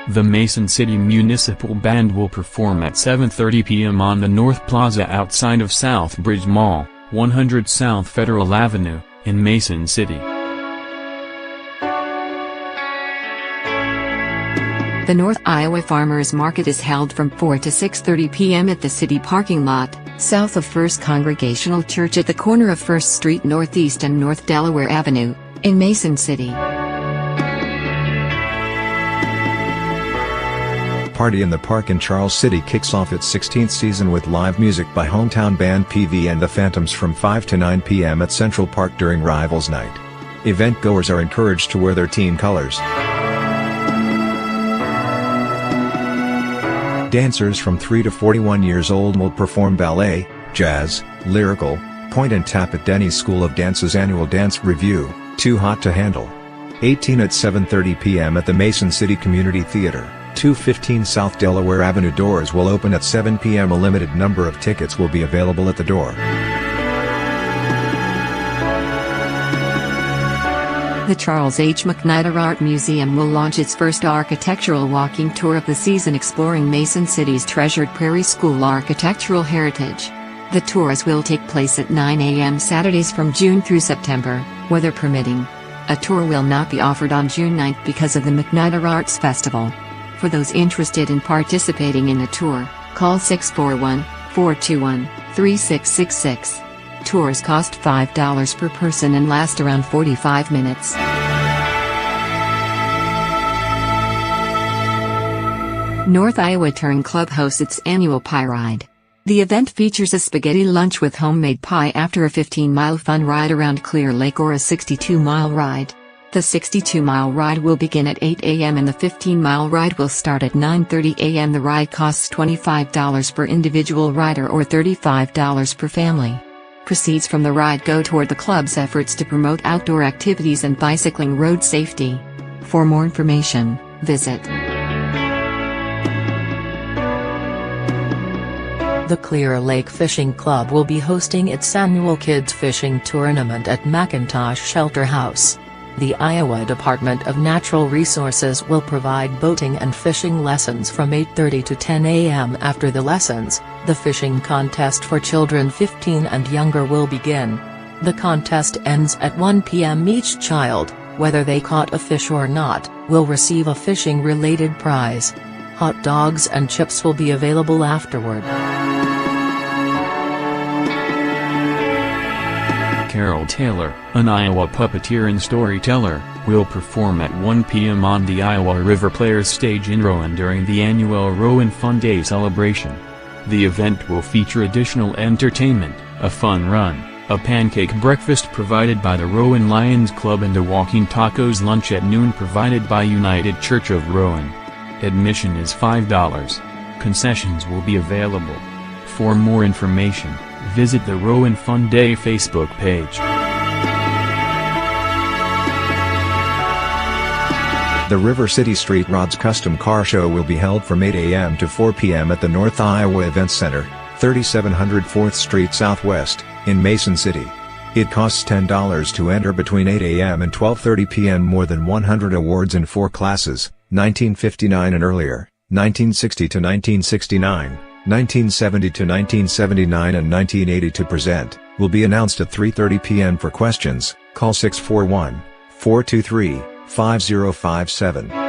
The Mason City Municipal Band will perform at 7:30 p.m. on the North Plaza outside of Southbridge Mall, 100 South Federal Avenue, in Mason City. The North Iowa Farmers Market is held from 4 to 6:30 p.m. at the city parking lot, south of First Congregational Church at the corner of First Street Northeast and North Delaware Avenue, in Mason City. Party in the Park in Charles City kicks off its 16th season with live music by hometown band PV and the Phantoms from 5 to 9 p.m. at Central Park during Rivals Night. Event goers are encouraged to wear their team colors. Dancers from 3 to 41 years old will perform ballet, jazz, lyrical, point and tap at Denny's School of Dance's annual dance review, Too Hot to Handle. 18 at 7:30 p.m. at the Mason City Community Theater, 215 South Delaware Avenue. Doors will open at 7 p.m. A limited number of tickets will be available at the door. The Charles H. McNider Art Museum will launch its first architectural walking tour of the season, exploring Mason City's treasured Prairie School architectural heritage. The tours will take place at 9 a.m. Saturdays from June through September, weather permitting. A tour will not be offered on June 9th because of the McNider Arts Festival. For those interested in participating in the tour, call 641-421-3666. Tours cost $5 per person and last around 45 minutes. North Iowa Turn Club hosts its annual Pie Ride. The event features a spaghetti lunch with homemade pie after a 15-mile fun ride around Clear Lake or a 62-mile ride. The 62-mile ride will begin at 8 a.m. and the 15-mile ride will start at 9:30 a.m. The ride costs $25 per individual rider or $35 per family. Proceeds from the ride go toward the club's efforts to promote outdoor activities and bicycling road safety. For more information, visit. The Clear Lake Fishing Club will be hosting its annual Kids Fishing Tournament at McIntosh Shelter House. The Iowa Department of Natural Resources will provide boating and fishing lessons from 8:30 to 10 a.m. After the lessons, the fishing contest for children 15 and younger will begin. The contest ends at 1 p.m. Each child, whether they caught a fish or not, will receive a fishing-related prize. Hot dogs and chips will be available afterward. Carol Taylor, an Iowa puppeteer and storyteller, will perform at 1 p.m. on the Iowa River Players stage in Rowan during the annual Rowan Fun Day celebration. The event will feature additional entertainment, a fun run, a pancake breakfast provided by the Rowan Lions Club and a walking tacos lunch at noon provided by United Church of Rowan. Admission is $5. Concessions will be available. For more information, visit the Rowan Fun Day Facebook page. The River City Street Rods Custom Car Show will be held from 8 a.m. to 4 p.m. at the North Iowa Events Center, 3700 4th Street Southwest, in Mason City. It costs $10 to enter. Between 8 a.m. and 12:30 p.m. More than 100 awards in 4 classes, 1959 and earlier, 1960 to 1969, 1970 to 1979 and 1980 to present, will be announced at 3:30 p.m. For questions, call 641-423-5057.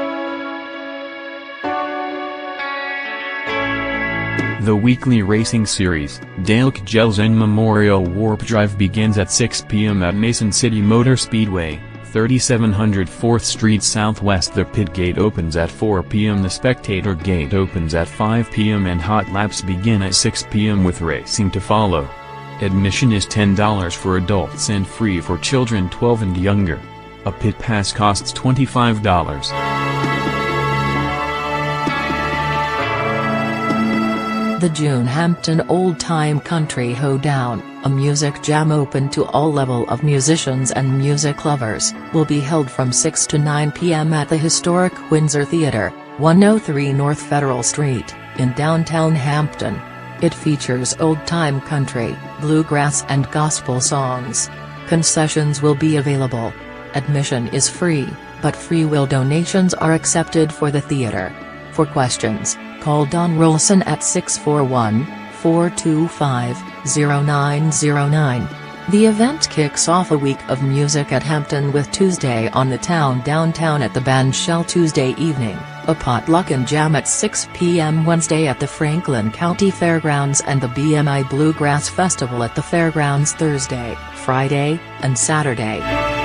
The weekly racing series, Dale Kjelsen Memorial Warp Drive begins at 6 p.m. at Mason City Motor Speedway, 3700 4th Street Southwest. The pit gate opens at 4 p.m. The spectator gate opens at 5 p.m. and hot laps begin at 6 p.m. with racing to follow. Admission is $10 for adults and free for children 12 and younger. A pit pass costs $25. The June Hampton Old Time Country Hoedown, a music jam open to all level of musicians and music lovers, will be held from 6 to 9 p.m. at the historic Windsor Theatre, 103 North Federal Street, in downtown Hampton. It features old-time country, bluegrass and gospel songs. Concessions will be available. Admission is free, but free will donations are accepted for the theater. For questions, call Don Rolson at 641-425-0909. The event kicks off a week of music at Hampton with Tuesday on the Town downtown at the Bandshell Tuesday evening, a potluck and jam at 6 p.m. Wednesday at the Franklin County Fairgrounds, and the BMI Bluegrass Festival at the Fairgrounds Thursday, Friday, and Saturday.